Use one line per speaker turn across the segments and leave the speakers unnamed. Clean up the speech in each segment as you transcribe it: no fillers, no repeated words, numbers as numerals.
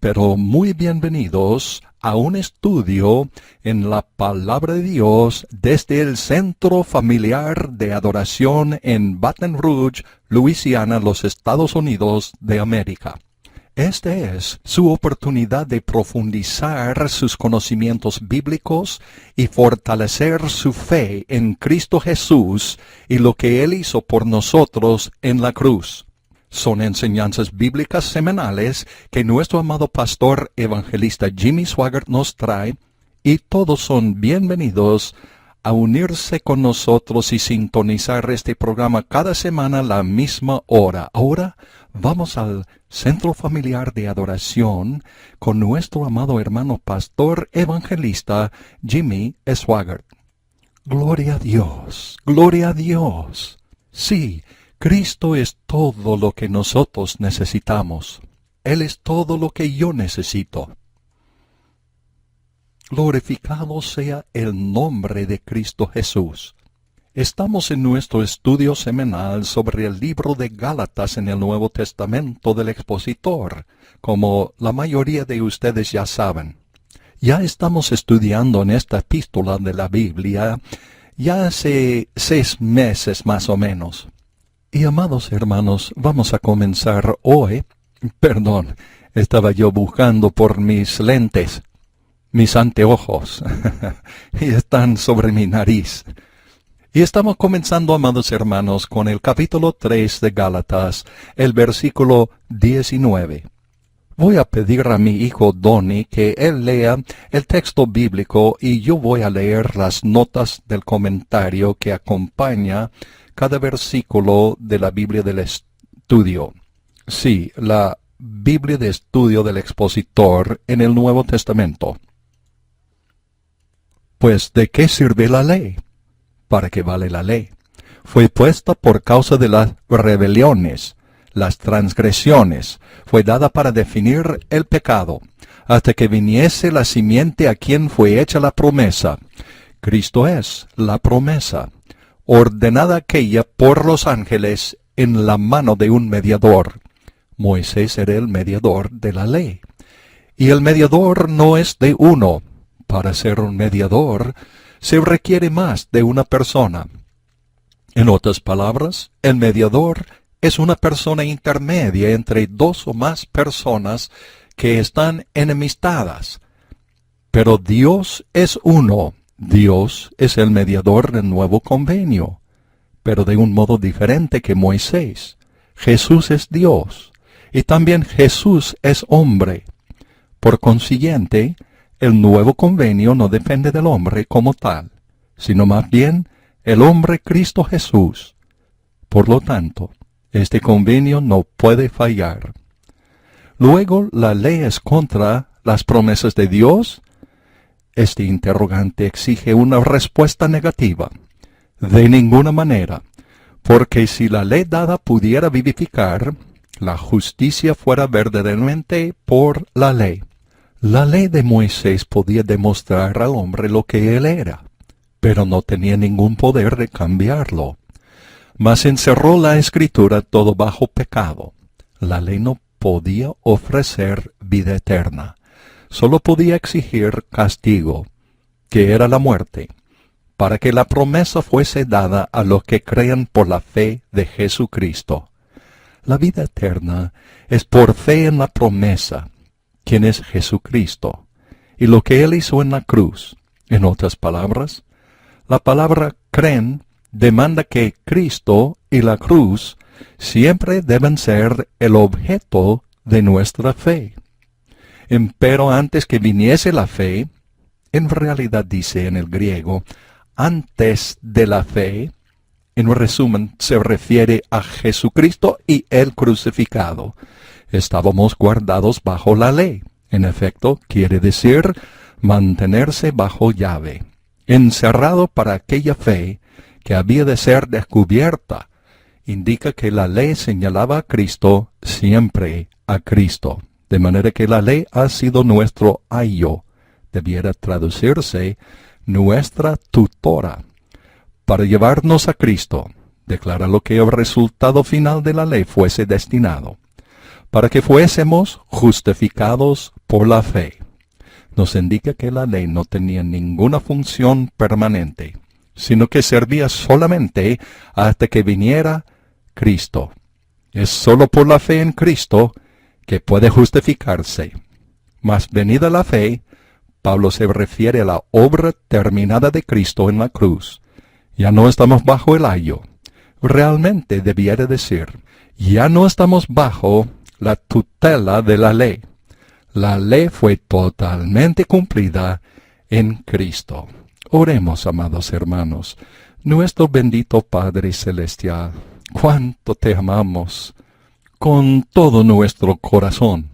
Pero muy bienvenidos a un estudio en la Palabra de Dios desde el Centro Familiar de Adoración en Baton Rouge, Luisiana, los Estados Unidos de América. Esta es su oportunidad de profundizar sus conocimientos bíblicos y fortalecer su fe en Cristo Jesús y lo que Él hizo por nosotros en la cruz. Son enseñanzas bíblicas semanales que nuestro amado pastor evangelista Jimmy Swaggart nos trae, y todos son bienvenidos a unirse con nosotros y sintonizar este programa cada semana a la misma hora. Ahora vamos al Centro Familiar de Adoración con nuestro amado hermano pastor evangelista Jimmy Swaggart. Gloria a Dios, gloria a Dios. Sí, Cristo es todo lo que nosotros necesitamos. Él es todo lo que yo necesito. Glorificado sea el nombre de Cristo Jesús. Estamos en nuestro estudio semanal sobre el libro de Gálatas en el Nuevo Testamento del expositor, como la mayoría de ustedes ya saben. Ya estamos estudiando en esta epístola de la Biblia ya hace 6 meses más o menos. Y amados hermanos, vamos a comenzar hoy. Perdón, estaba yo buscando por mis lentes, mis anteojos, y están sobre mi nariz. Y estamos comenzando, amados hermanos, con el capítulo 3 de Gálatas, el versículo 19. Voy a pedir a mi hijo Donnie que él lea el texto bíblico y yo voy a leer las notas del comentario que acompaña cada versículo de la Biblia del estudio. Sí, la Biblia de estudio del expositor en el Nuevo Testamento. Pues, ¿de qué sirve la ley? ¿Para qué vale la ley? Fue puesta por causa de las rebeliones, las transgresiones. Fue dada para definir el pecado, hasta que viniese la simiente a quien fue hecha la promesa. Cristo es la promesa, ordenada aquella por los ángeles en la mano de un mediador. Moisés era el mediador de la ley. Y el mediador no es de uno. Para ser un mediador se requiere más de una persona. En otras palabras, el mediador es una persona intermedia entre 2 o más personas que están enemistadas. Pero Dios es uno. Dios es el mediador del nuevo convenio, pero de un modo diferente que Moisés. Jesús es Dios, y también Jesús es hombre. Por consiguiente, el nuevo convenio no depende del hombre como tal, sino más bien el hombre Cristo Jesús. Por lo tanto, este convenio no puede fallar. Luego, la ley es contra las promesas de Dios. Este interrogante exige una respuesta negativa. De ninguna manera, porque si la ley dada pudiera vivificar, la justicia fuera verdaderamente por la ley. La ley de Moisés podía demostrar al hombre lo que él era, pero no tenía ningún poder de cambiarlo. Mas encerró la Escritura todo bajo pecado. La ley no podía ofrecer vida eterna. Solo podía exigir castigo, que era la muerte, para que la promesa fuese dada a los que crean por la fe de Jesucristo. La vida eterna es por fe en la promesa, quien es Jesucristo, y lo que Él hizo en la cruz. En otras palabras, la palabra creen demanda que Cristo y la cruz siempre deben ser el objeto de nuestra fe. Pero antes que viniese la fe, en realidad dice en el griego, antes de la fe, en resumen, se refiere a Jesucristo y el crucificado. Estábamos guardados bajo la ley. En efecto, quiere decir mantenerse bajo llave, encerrado para aquella fe que había de ser descubierta. Indica que la ley señalaba a Cristo, siempre a Cristo. De manera que la ley ha sido nuestro ayo, debiera traducirse nuestra tutora, para llevarnos a Cristo. Declara lo que el resultado final de la ley fuese destinado. para que fuésemos justificados por la fe. Nos indica que la ley no tenía ninguna función permanente, sino que servía solamente hasta que viniera Cristo. Es sólo por la fe en Cristo que puede justificarse. Mas venida la fe, Pablo se refiere a la obra terminada de Cristo en la cruz. Ya no estamos bajo el ayo. Realmente debiera decir, ya no estamos bajo la tutela de la ley. La ley fue totalmente cumplida en Cristo. Oremos, amados hermanos. Nuestro bendito Padre Celestial, cuánto te amamos con todo nuestro corazón.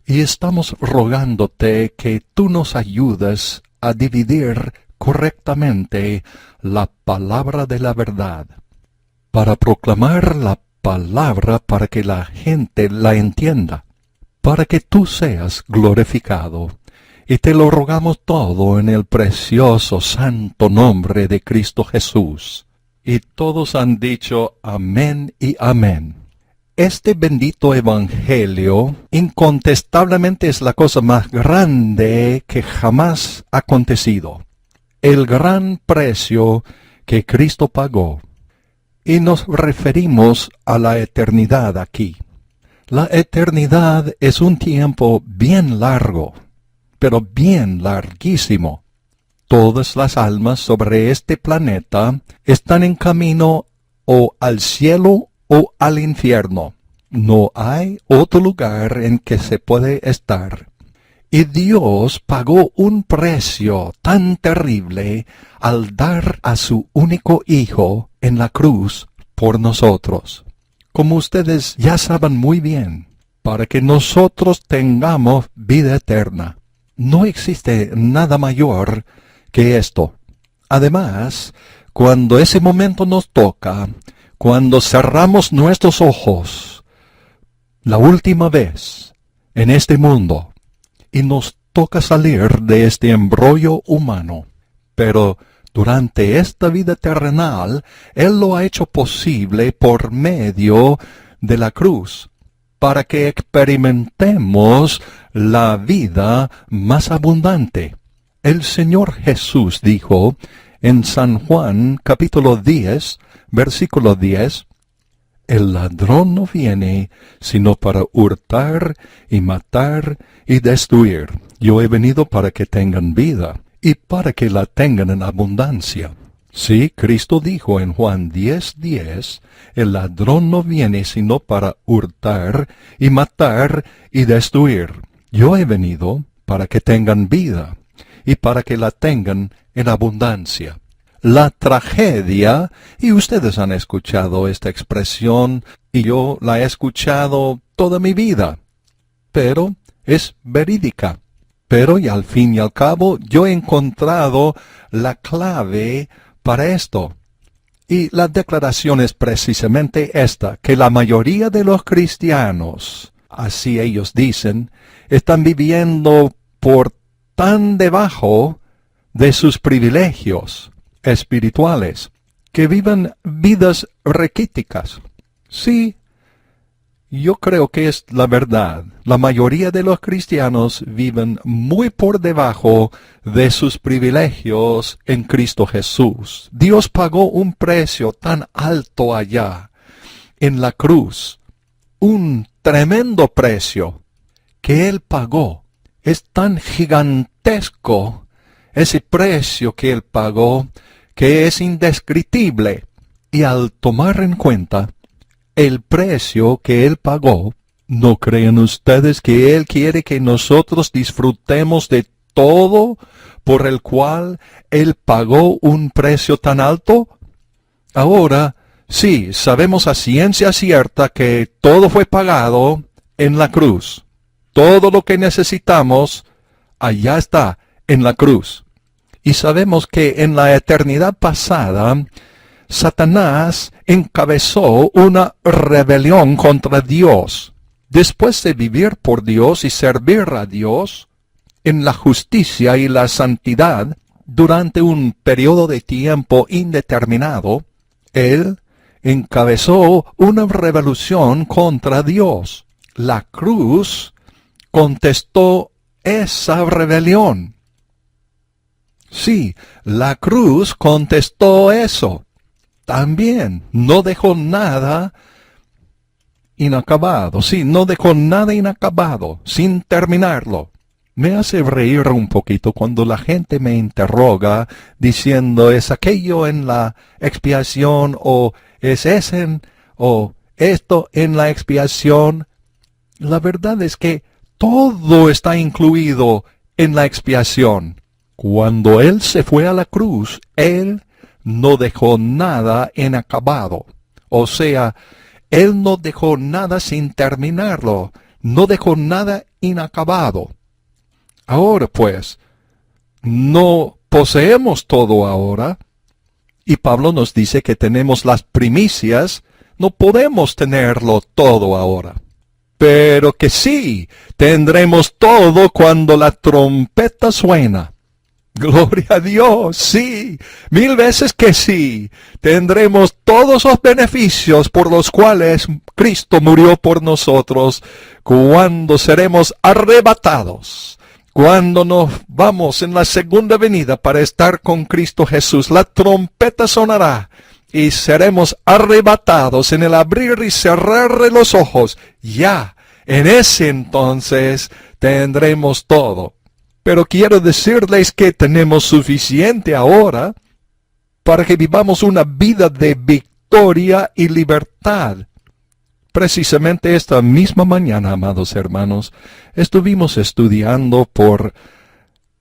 Y estamos rogándote que tú nos ayudes a dividir correctamente la palabra de la verdad, para proclamar la palabra para que la gente la entienda, para que tú seas glorificado. Y te lo rogamos todo en el precioso santo nombre de Cristo Jesús. Y todos han dicho amén y amén. Este bendito evangelio incontestablemente es la cosa más grande que jamás ha acontecido. El gran precio que Cristo pagó. Y nos referimos a la eternidad aquí. La eternidad es un tiempo bien largo, pero bien larguísimo. Todas las almas sobre este planeta están en camino o al cielo o al infierno. No hay otro lugar en que se puede estar. Y Dios pagó un precio tan terrible al dar a su único Hijo en la cruz por nosotros. Como ustedes ya saben muy bien, para que nosotros tengamos vida eterna. No existe nada mayor que esto. Además, cuando ese momento nos toca, cuando cerramos nuestros ojos, la última vez en este mundo, y nos toca salir de este embrollo humano, pero durante esta vida terrenal, Él lo ha hecho posible por medio de la cruz, para que experimentemos la vida más abundante. El Señor Jesús dijo en San Juan capítulo 10, versículo 10, el ladrón no viene sino para hurtar y matar y destruir. Yo he venido para que tengan vida y para que la tengan en abundancia. Sí, Cristo dijo en Juan 10:10, el ladrón no viene sino para hurtar y matar y destruir. Yo he venido para que tengan vida y para que la tengan en abundancia. La tragedia, y ustedes han escuchado esta expresión, y yo la he escuchado toda mi vida, pero es verídica. Pero y al fin y al cabo yo he encontrado la clave para esto. Y la declaración es precisamente esta, que la mayoría de los cristianos, así ellos dicen, están viviendo por tan debajo de sus privilegios espirituales, que viven vidas raquíticas. Sí, yo creo que es la verdad. La mayoría de los cristianos viven muy por debajo de sus privilegios en Cristo Jesús. Dios pagó un precio tan alto allá, en la cruz, un tremendo precio que Él pagó. Es tan gigantesco ese precio que Él pagó, que es indescriptible. Y al tomar en cuenta el precio que Él pagó, ¿no creen ustedes que Él quiere que nosotros disfrutemos de todo por el cual Él pagó un precio tan alto? Ahora, sí, sabemos a ciencia cierta que todo fue pagado en la cruz. Todo lo que necesitamos, allá está, en la cruz. Y sabemos que en la eternidad pasada, Satanás encabezó una rebelión contra Dios. Después de vivir por Dios y servir a Dios en la justicia y la santidad durante un periodo de tiempo indeterminado, él encabezó una revolución contra Dios. la cruz contestó esa rebelión. Sí, la cruz contestó eso. También no dejó nada inacabado. Sí, no dejó nada inacabado, sin terminarlo. Me hace reír un poquito cuando la gente me interroga diciendo, ¿es aquello en la expiación o es ese o esto en la expiación? La verdad es que todo está incluido en la expiación. Cuando Él se fue a la cruz, Él no dejó nada inacabado. O sea, Él no dejó nada sin terminarlo, no dejó nada inacabado. Ahora pues, no poseemos todo ahora, y Pablo nos dice que tenemos las primicias, no podemos tenerlo todo ahora. Pero que sí, tendremos todo cuando la trompeta suena. Gloria a Dios, sí, 1000 veces que sí. Tendremos todos los beneficios por los cuales Cristo murió por nosotros cuando seremos arrebatados. Cuando nos vamos en la segunda venida para estar con Cristo Jesús, la trompeta sonará y seremos arrebatados en el abrir y cerrar de los ojos. Ya, en ese entonces tendremos todo. Pero quiero decirles que tenemos suficiente ahora para que vivamos una vida de victoria y libertad. Precisamente esta misma mañana, amados hermanos, estuvimos estudiando por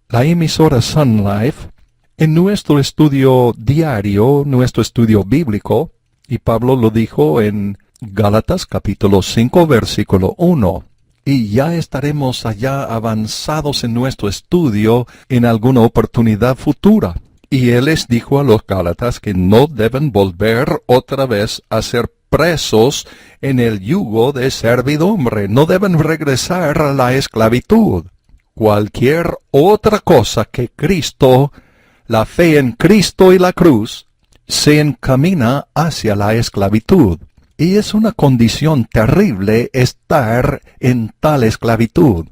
la emisora Sun Life en nuestro estudio diario, nuestro estudio bíblico, y Pablo lo dijo en Gálatas capítulo 5, versículo 1. Y ya estaremos allá avanzados en nuestro estudio en alguna oportunidad futura. Y él les dijo a los Gálatas que no deben volver otra vez a ser presos en el yugo de servidumbre. No deben regresar a la esclavitud. Cualquier otra cosa que Cristo, la fe en Cristo y la cruz, se encamina hacia la esclavitud. Y es una condición terrible estar en tal esclavitud.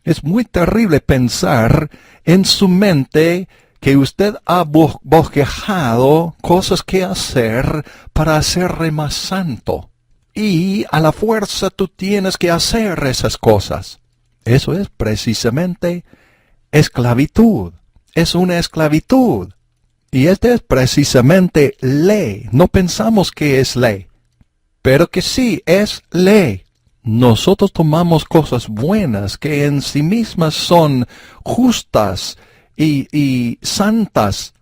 Es muy terrible pensar en su mente que usted ha bosquejado cosas que hacer para hacerle más santo. Y a la fuerza tú tienes que hacer esas cosas. Eso es precisamente esclavitud. Es una esclavitud. Y esta es precisamente ley. No pensamos que es ley. Pero que sí, es ley. Nosotros tomamos cosas buenas que en sí mismas son justas y santas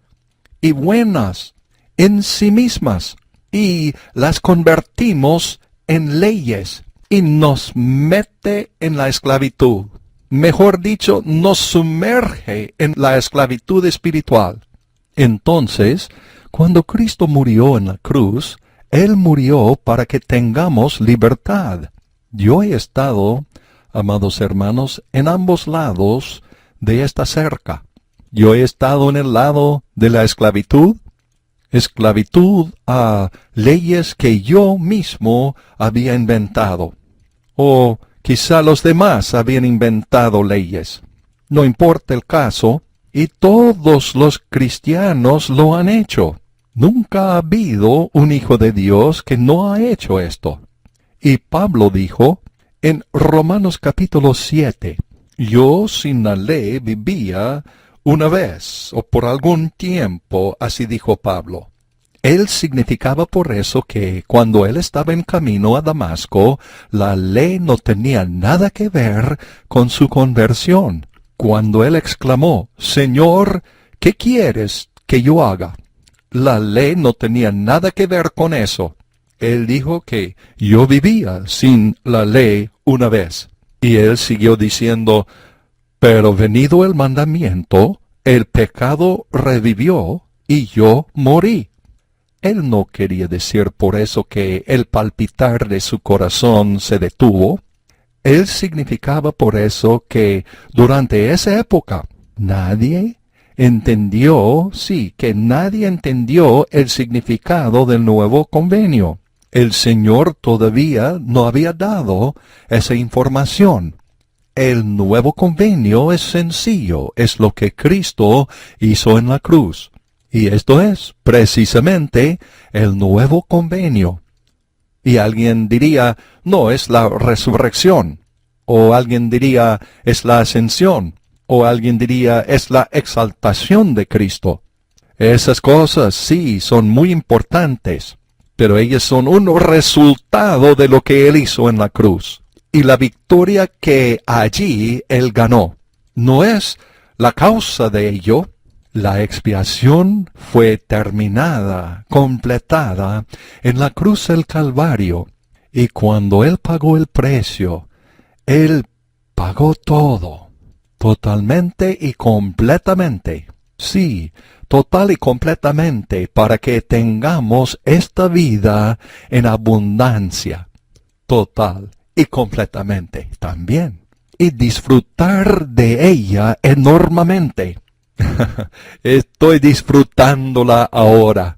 y buenas en sí mismas y las convertimos en leyes y nos mete en la esclavitud. Mejor dicho, nos sumerge en la esclavitud espiritual. Entonces, cuando Cristo murió en la cruz, Él murió para que tengamos libertad. Yo he estado, amados hermanos, en ambos lados de esta cerca. Yo he estado en el lado de la esclavitud a leyes que yo mismo había inventado. O quizá los demás habían inventado leyes. No importa el caso, y todos los cristianos lo han hecho. Nunca ha habido un hijo de Dios que no ha hecho esto. Y Pablo dijo en Romanos capítulo 7, yo sin la ley vivía una vez o por algún tiempo, así dijo Pablo. Él significaba por eso que cuando él estaba en camino a Damasco, la ley no tenía nada que ver con su conversión. Cuando él exclamó, Señor, ¿qué quieres que yo haga? La ley no tenía nada que ver con eso. Él dijo que yo vivía sin la ley una vez. Y él siguió diciendo, pero venido el mandamiento, el pecado revivió y yo morí. Él no quería decir por eso que el palpitar de su corazón se detuvo. Él significaba por eso que durante esa época nadie entendió el significado del nuevo convenio. El Señor todavía no había dado esa información. El nuevo convenio es sencillo, es lo que Cristo hizo en la cruz. Y esto es precisamente el nuevo convenio. Y alguien diría, no, es la resurrección. O alguien diría, es la ascensión. O alguien diría, es la exaltación de Cristo. Esas cosas sí son muy importantes, pero ellas son un resultado de lo que Él hizo en la cruz. Y la victoria que allí Él ganó no es la causa de ello. La expiación fue terminada, completada en la cruz del Calvario. Y cuando Él pagó el precio, Él pagó todo, totalmente y completamente. Sí, total y completamente, para que tengamos esta vida en abundancia, total y completamente también, y disfrutar de ella enormemente. Estoy disfrutándola ahora.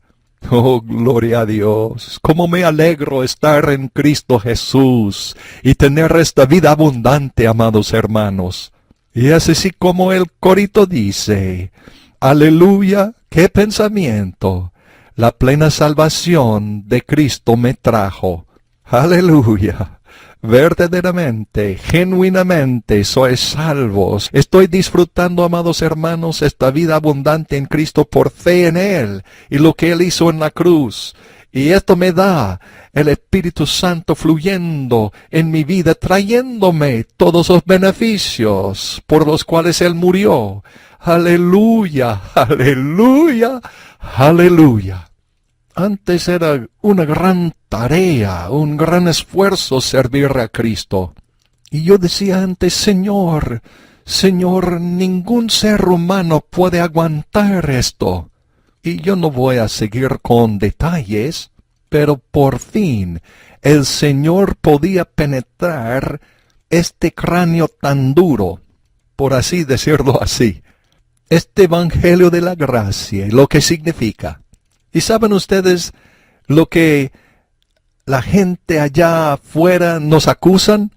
Oh, gloria a Dios. Cómo me alegro estar en Cristo Jesús y tener esta vida abundante, amados hermanos. Y es así como el corito dice, aleluya, qué pensamiento. La plena salvación de Cristo me trajo. Aleluya. Verdaderamente, genuinamente sois salvos. Estoy disfrutando, amados hermanos, esta vida abundante en Cristo por fe en Él y lo que Él hizo en la cruz. Y esto me da el Espíritu Santo fluyendo en mi vida, trayéndome todos los beneficios por los cuales Él murió. Aleluya, aleluya, aleluya. Antes era una gran tarea, un gran esfuerzo servir a Cristo. Y yo decía antes, Señor, ningún ser humano puede aguantar esto. Y yo no voy a seguir con detalles, pero por fin el Señor podía penetrar este cráneo tan duro, por así decirlo así. Este Evangelio de la Gracia, lo que significa. ¿Y saben ustedes lo que la gente allá afuera nos acusan?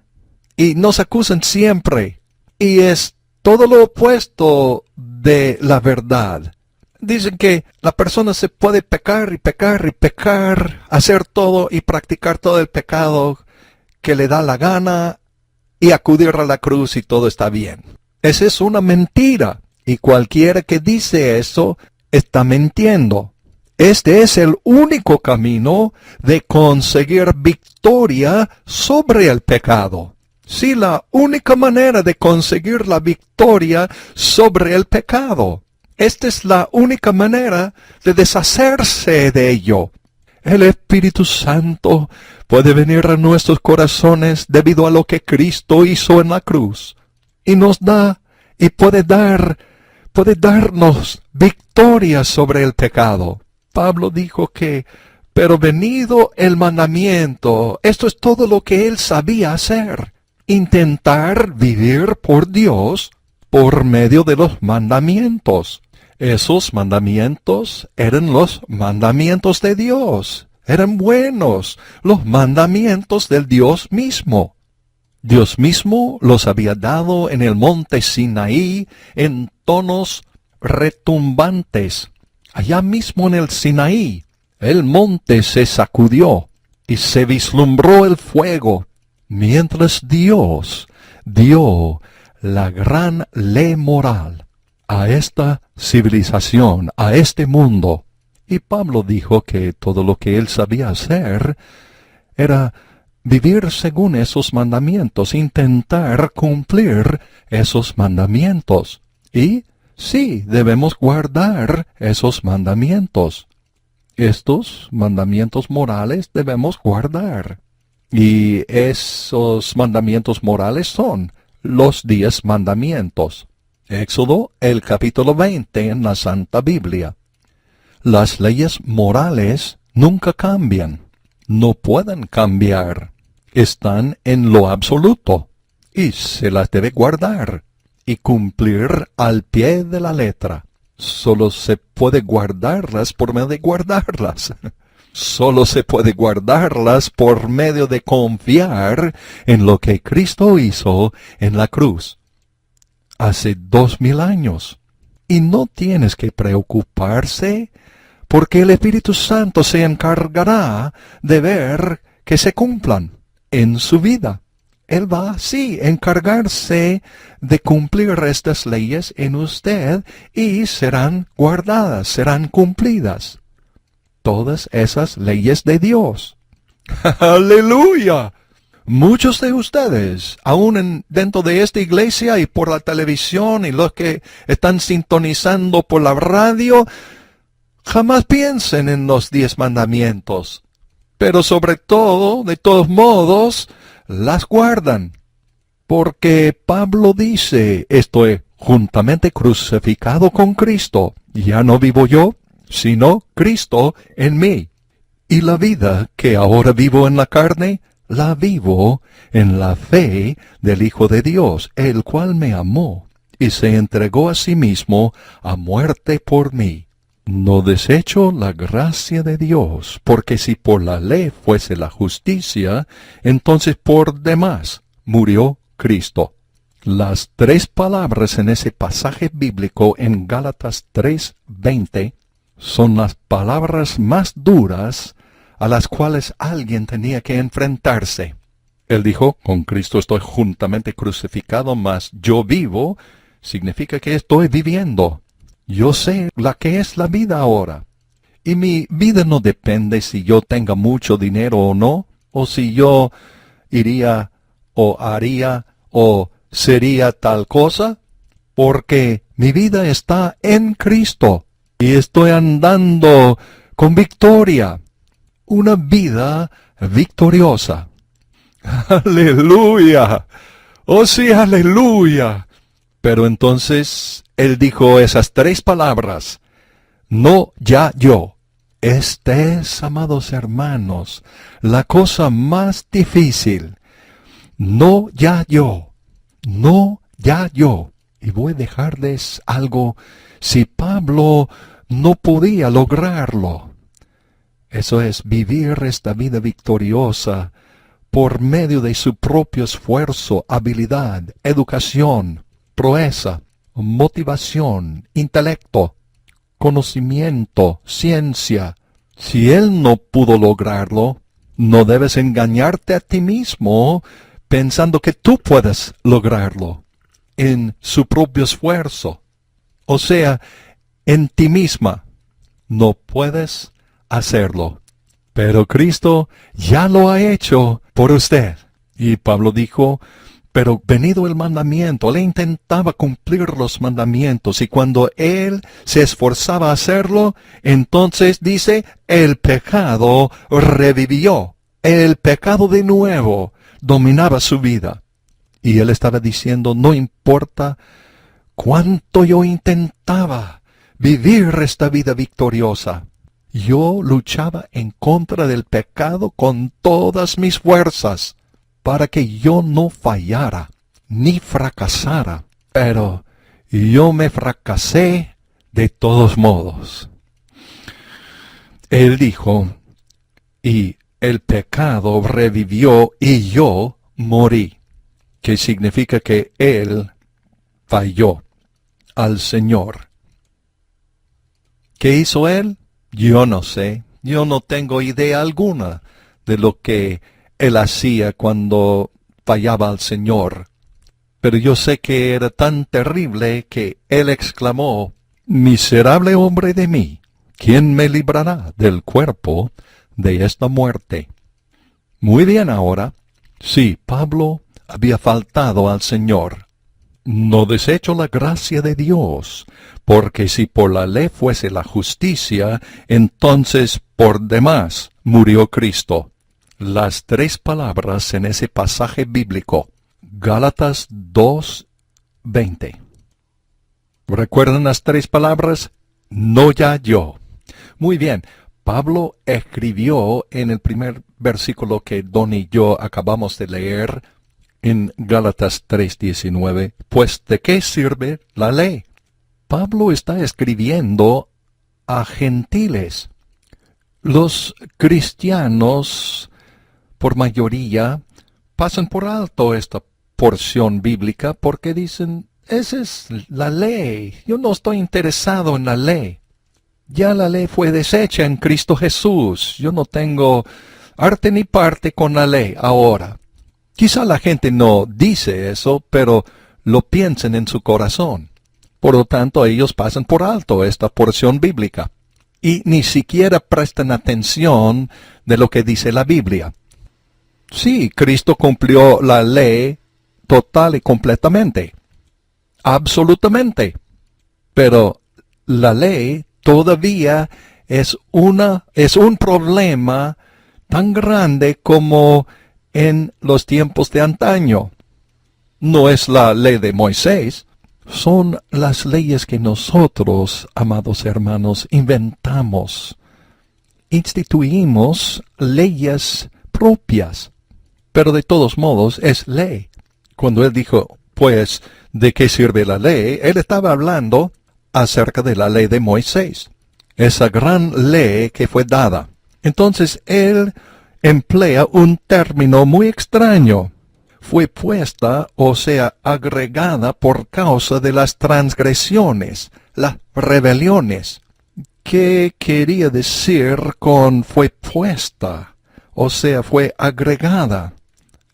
Y nos acusan siempre. Y es todo lo opuesto de la verdad. Dicen que la persona se puede pecar y pecar y pecar, hacer todo y practicar todo el pecado que le da la gana y acudir a la cruz y todo está bien. Esa es una mentira. Y cualquiera que dice eso está mintiendo. Este es el único camino de conseguir victoria sobre el pecado. Sí, la única manera de conseguir la victoria sobre el pecado. Esta es la única manera de deshacerse de ello. El Espíritu Santo puede venir a nuestros corazones debido a lo que Cristo hizo en la cruz. Y nos da, y puede darnos victoria sobre el pecado. Pablo dijo que, pero venido el mandamiento, esto es todo lo que él sabía hacer. Intentar vivir por Dios por medio de los mandamientos. Esos mandamientos eran los mandamientos de Dios. Eran buenos, los mandamientos del Dios mismo. Dios mismo los había dado en el monte Sinaí en tonos retumbantes. Allá mismo en el Sinaí, el monte se sacudió y se vislumbró el fuego, mientras Dios dio la gran ley moral a esta civilización, a este mundo. Y Pablo dijo que todo lo que él sabía hacer era vivir según esos mandamientos, intentar cumplir esos mandamientos. Y sí, debemos guardar esos mandamientos. Estos mandamientos morales debemos guardar. Y esos mandamientos morales son los 10 mandamientos. Éxodo, el capítulo 20 en la Santa Biblia. Las leyes morales nunca cambian. No pueden cambiar. Están en lo absoluto. Y se las debe guardar y cumplir al pie de la letra. Solo se puede guardarlas por medio de guardarlas. Solo se puede guardarlas por medio de confiar en lo que Cristo hizo en la cruz hace 2000 años. Y no tienes que preocuparse, porque el Espíritu Santo se encargará de ver que se cumplan en su vida. Él va, sí, encargarse de cumplir estas leyes en usted y serán guardadas, serán cumplidas. Todas esas leyes de Dios. ¡Aleluya! Muchos de ustedes, aún dentro de esta iglesia y por la televisión y los que están sintonizando por la radio, jamás piensen en los 10 mandamientos. Pero sobre todo, de todos modos, las guardan. Porque Pablo dice, estoy juntamente crucificado con Cristo. Ya no vivo yo, sino Cristo en mí. Y la vida que ahora vivo en la carne, la vivo en la fe del Hijo de Dios, el cual me amó y se entregó a sí mismo a muerte por mí. No desecho la gracia de Dios, porque si por la ley fuese la justicia, entonces por demás murió Cristo. Las 3 palabras en ese pasaje bíblico en Gálatas 3:20 son las palabras más duras a las cuales alguien tenía que enfrentarse. Él dijo, con Cristo estoy juntamente crucificado, mas yo vivo, significa que estoy viviendo. Yo sé la que es la vida ahora. Y mi vida no depende si yo tenga mucho dinero o no, o si yo iría o haría o sería tal cosa, porque mi vida está en Cristo y estoy andando con victoria. Una vida victoriosa. ¡Aleluya! ¡Oh sí, aleluya! Pero entonces él dijo esas 3 palabras. No ya yo. Esta es, amados hermanos, la cosa más difícil. No ya yo. No ya yo. Y voy a dejarles algo. Si Pablo no podía lograrlo, eso es, vivir esta vida victoriosa por medio de su propio esfuerzo, habilidad, educación, proeza, motivación, intelecto, conocimiento, ciencia. Si él no pudo lograrlo, no debes engañarte a ti mismo pensando que tú puedes lograrlo en su propio esfuerzo. O sea, en ti misma. No puedes hacerlo. Pero Cristo ya lo ha hecho por usted. Y Pablo dijo, pero venido el mandamiento, él intentaba cumplir los mandamientos, y cuando él se esforzaba a hacerlo, entonces dice, el pecado revivió. El pecado de nuevo dominaba su vida. Y él estaba diciendo, no importa cuánto yo intentaba vivir esta vida victoriosa, yo luchaba en contra del pecado con todas mis fuerzas, para que yo no fallara, ni fracasara. Pero yo me fracasé de todos modos. Él dijo, y el pecado revivió y yo morí. Que significa que él falló al Señor. ¿Qué hizo él? Yo no sé. Yo no tengo idea alguna de lo que él hacía cuando fallaba al Señor. Pero yo sé que era tan terrible que él exclamó, miserable hombre de mí, ¿quién me librará del cuerpo de esta muerte? Muy bien ahora. Sí, Pablo había faltado al Señor. No desecho la gracia de Dios, porque si por la ley fuese la justicia, entonces por demás murió Cristo. Las 3 palabras en ese pasaje bíblico, Gálatas 2:20. ¿Recuerdan las 3 palabras? No ya yo. Muy bien, Pablo escribió en el primer versículo que Don y yo acabamos de leer, en Gálatas 3:19, pues ¿de qué sirve la ley? Pablo está escribiendo a gentiles. Los cristianos, por mayoría, pasan por alto esta porción bíblica porque dicen, esa es la ley, yo no estoy interesado en la ley. Ya la ley fue deshecha en Cristo Jesús, yo no tengo arte ni parte con la ley ahora. Quizá la gente no dice eso, pero lo piensan en su corazón. Por lo tanto, ellos pasan por alto esta porción bíblica y ni siquiera prestan atención de lo que dice la Biblia. Sí, Cristo cumplió la ley total y completamente, absolutamente, pero la ley todavía es un problema tan grande como en los tiempos de antaño. No es la ley de Moisés, son las leyes que nosotros, amados hermanos, inventamos. Instituimos leyes propias, pero de todos modos es ley. Cuando él dijo, pues, ¿de qué sirve la ley? Él estaba hablando acerca de la ley de Moisés, esa gran ley que fue dada. Entonces él emplea un término muy extraño. Fue puesta, o sea, agregada por causa de las transgresiones, las rebeliones. ¿Qué quería decir con fue puesta? O sea, fue agregada.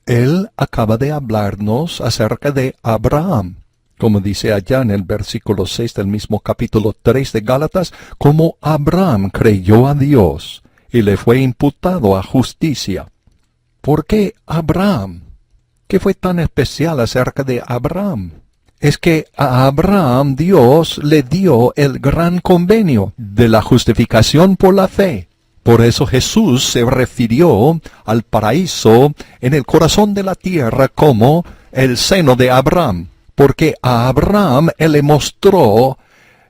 Él acaba de hablarnos acerca de Abraham. Como dice allá en el versículo 6 del mismo capítulo 3 de Gálatas, como Abraham creyó a Dios y le fue imputado a justicia. ¿Por qué Abraham? ¿Qué fue tan especial acerca de Abraham? Es que a Abraham Dios le dio el gran convenio de la justificación por la fe. Por eso Jesús se refirió al paraíso en el corazón de la tierra como el seno de Abraham. Porque a Abraham él le mostró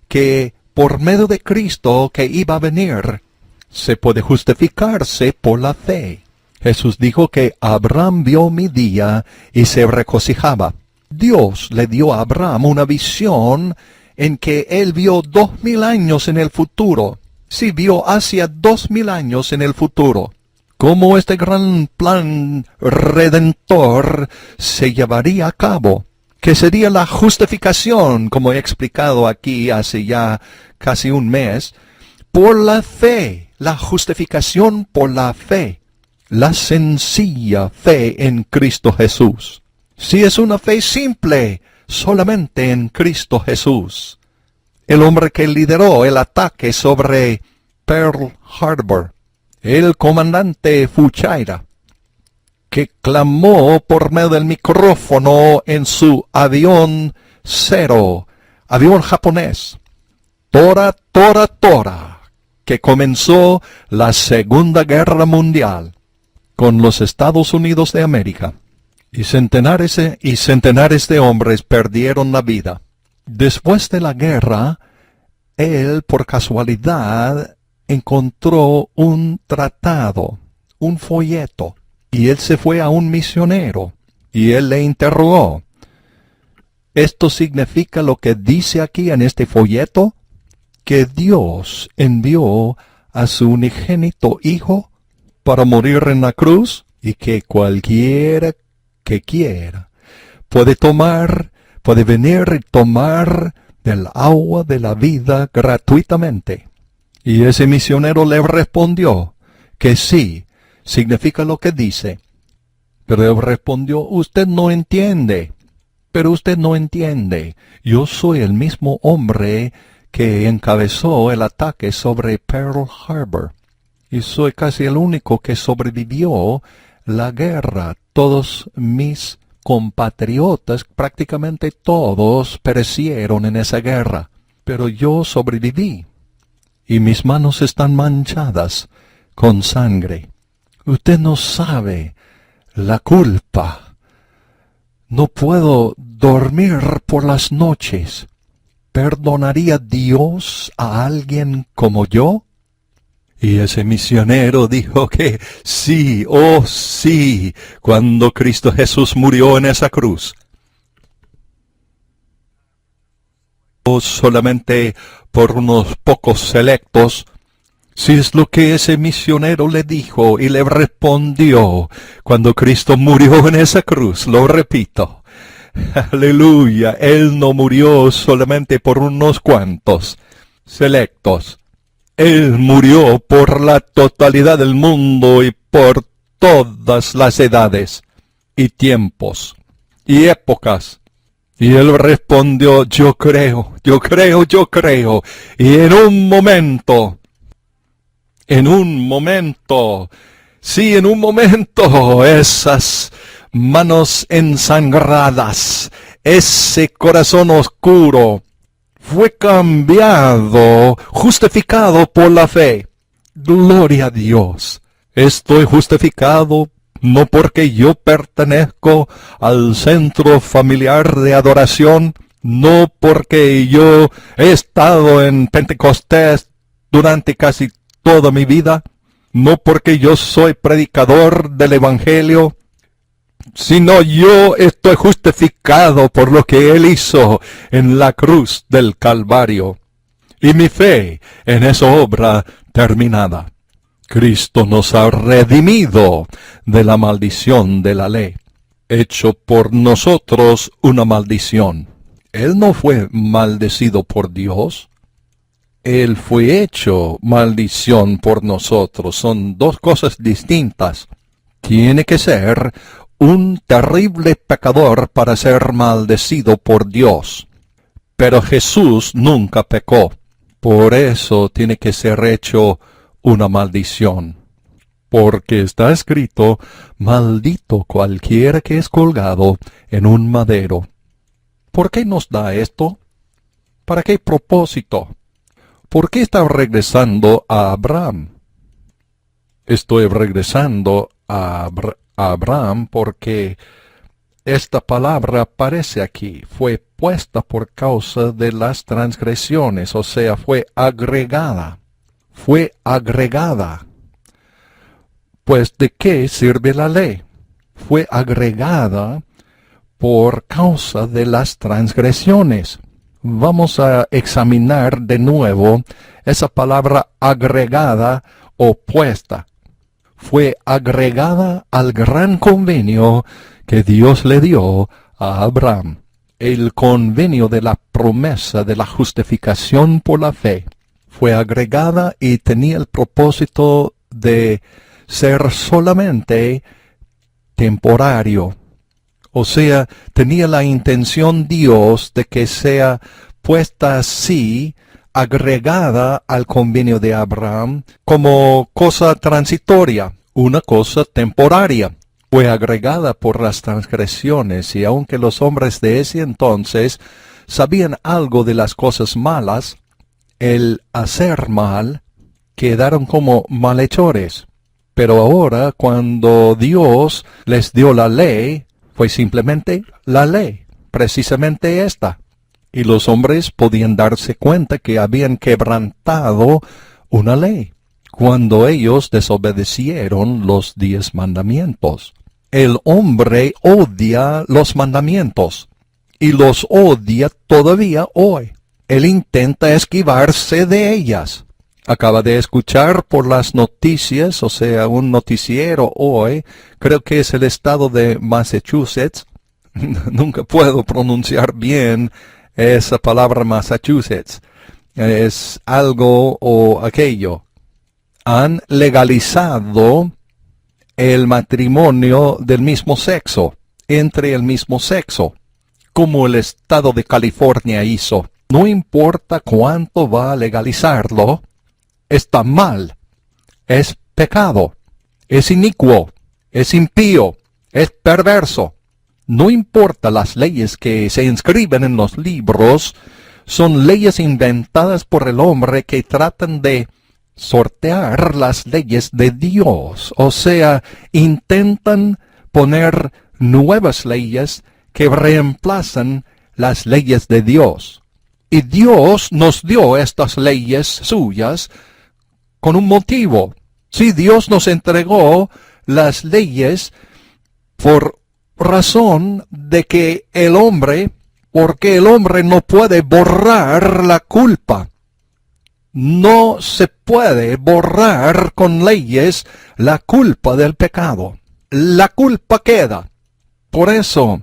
que por medio de Cristo que iba a venir, se puede justificarse por la fe. Jesús dijo que Abraham vio mi día y se regocijaba. Dios le dio a Abraham una visión en que él vio 2000 años en el futuro. Sí, vio hacia 2000 años en el futuro. Cómo este gran plan redentor se llevaría a cabo. Que sería la justificación, como he explicado aquí hace ya casi un mes, por la fe. La justificación por la fe. La sencilla fe en Cristo Jesús. Si es una fe simple, solamente en Cristo Jesús. El hombre que lideró el ataque sobre Pearl Harbor, el comandante Fuchaira, que clamó por medio del micrófono en su avión cero, avión japonés, Tora, Tora, Tora, que comenzó la Segunda Guerra Mundial con los Estados Unidos de América. Y centenares de hombres perdieron la vida. Después de la guerra, él, por casualidad, encontró un tratado, un folleto, y él se fue a un misionero, y él le interrogó. ¿Esto significa lo que dice aquí en este folleto? ¿Que Dios envió a su unigénito Hijo para morir en la cruz? Y que cualquiera que quiera puede venir y tomar del agua de la vida gratuitamente. Y ese misionero le respondió que sí, significa lo que dice. Pero él respondió, usted no entiende. Pero usted no entiende. Yo soy el mismo hombre que encabezó el ataque sobre Pearl Harbor. Y soy casi el único que sobrevivió la guerra. Todos mis compatriotas, prácticamente todos, perecieron en esa guerra. Pero yo sobreviví. Y mis manos están manchadas con sangre. Usted no sabe la culpa. No puedo dormir por las noches. ¿Perdonaría Dios a alguien como yo? Y ese misionero dijo que sí, oh sí, cuando Cristo Jesús murió en esa cruz. Solamente por unos pocos selectos, Si es lo que ese misionero le dijo y le respondió cuando Cristo murió en esa cruz, lo repito. Aleluya, Él no murió solamente por unos cuantos selectos. Él murió por la totalidad del mundo y por todas las edades y tiempos y épocas. Y él respondió, yo creo, yo creo, yo creo. Y en un momento, sí, en un momento, esas manos ensangradas, ese corazón oscuro, fue cambiado, justificado por la fe. Gloria a Dios. Estoy justificado no porque yo pertenezco al centro familiar de adoración, no porque yo he estado en Pentecostés durante casi toda mi vida, no porque yo soy predicador del Evangelio, sino yo estoy justificado por lo que Él hizo en la cruz del Calvario, y mi fe en esa obra terminada. Cristo nos ha redimido de la maldición de la ley, hecho por nosotros una maldición. Él no fue maldecido por Dios, Él fue hecho maldición por nosotros. Son dos cosas distintas. Tiene que ser un terrible pecador para ser maldecido por Dios. Pero Jesús nunca pecó. Por eso tiene que ser hecho una maldición. Porque está escrito, maldito cualquiera que es colgado en un madero. ¿Por qué nos da esto? ¿Para qué propósito? ¿Por qué está regresando a Abraham? Estoy regresando a Abraham porque esta palabra aparece aquí. Fue puesta por causa de las transgresiones, o sea, fue agregada. Fue agregada. Pues, ¿de qué sirve la ley? Fue agregada por causa de las transgresiones. Vamos a examinar de nuevo esa palabra agregada o puesta. Fue agregada al gran convenio que Dios le dio a Abraham, el convenio de la promesa de la justificación por la fe. Fue agregada y tenía el propósito de ser solamente temporario. O sea, tenía la intención Dios de que sea puesta así, agregada al convenio de Abraham, como cosa transitoria, una cosa temporaria. Fue agregada por las transgresiones, y aunque los hombres de ese entonces sabían algo de las cosas malas, el hacer mal, quedaron como malhechores. Pero ahora, cuando Dios les dio la ley, fue simplemente la ley, precisamente esta. Y los hombres podían darse cuenta que habían quebrantado una ley, cuando ellos desobedecieron los 10 mandamientos. El hombre odia los mandamientos, y los odia todavía hoy. Él intenta esquivarse de ellas. Acaba de escuchar por las noticias, o sea, un noticiero hoy, creo que es el estado de Massachusetts. Nunca puedo pronunciar bien esa palabra Massachusetts. Es algo o aquello. Han legalizado el matrimonio del mismo sexo, entre el mismo sexo, como el estado de California hizo. No importa cuánto va a legalizarlo, está mal, es pecado, es inicuo, es impío, es perverso. No importa las leyes que se inscriben en los libros, son leyes inventadas por el hombre que tratan de sortear las leyes de Dios. O sea, intentan poner nuevas leyes que reemplazan las leyes de Dios. Y Dios nos dio estas leyes suyas con un motivo. Sí, Dios nos entregó las leyes por razón de que porque el hombre no puede borrar la culpa. no se puede borrar con leyes la culpa del pecado. La culpa queda. Por eso,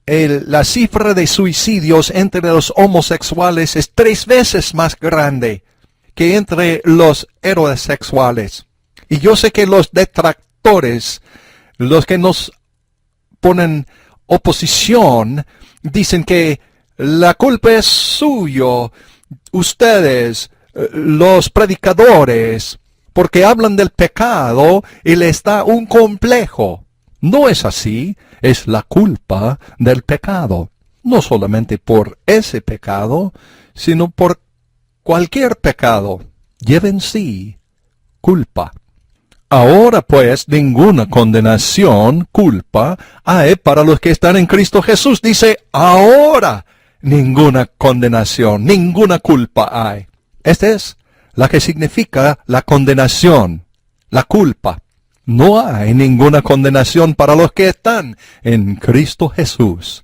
la cifra de suicidios entre los homosexuales es 3 veces más grande que entre los heterosexuales. Y yo sé que los detractores, los que nos ponen oposición, dicen que la culpa es suyo, ustedes, los predicadores, porque hablan del pecado y les da un complejo. No es así, es la culpa del pecado. No solamente por ese pecado, sino por cualquier pecado. Lleva en sí culpa. Ahora pues ninguna condenación, culpa, hay para los que están en Cristo Jesús. Dice, ahora ninguna condenación, ninguna culpa hay. Esta es la que significa la condenación, la culpa. No hay ninguna condenación para los que están en Cristo Jesús.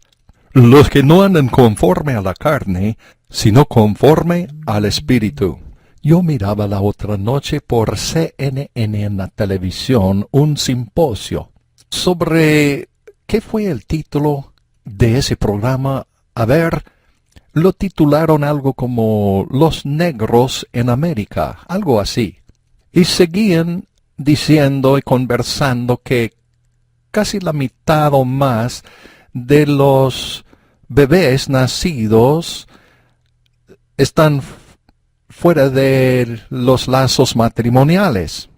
Los que no andan conforme a la carne, sino conforme al Espíritu. Yo miraba la otra noche por CNN en la televisión un simposio sobre ¿qué fue el título de ese programa? A ver, lo titularon algo como Los negros en América, algo así. Y seguían diciendo y conversando que casi la mitad o más de los bebés nacidos están fuera de los lazos matrimoniales.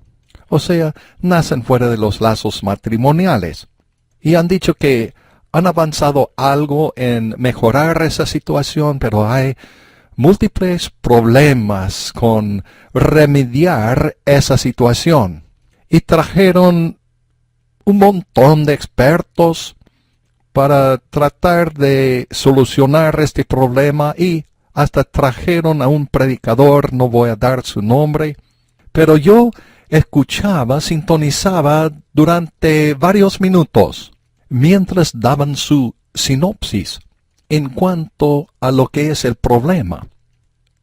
O sea, nacen fuera de los lazos matrimoniales. Y han dicho que han avanzado algo en mejorar esa situación, pero hay múltiples problemas con remediar esa situación. Y trajeron un montón de expertos para tratar de solucionar este problema y hasta trajeron a un predicador, no voy a dar su nombre, pero yo escuchaba, sintonizaba durante varios minutos, mientras daban su sinopsis en cuanto a lo que es el problema.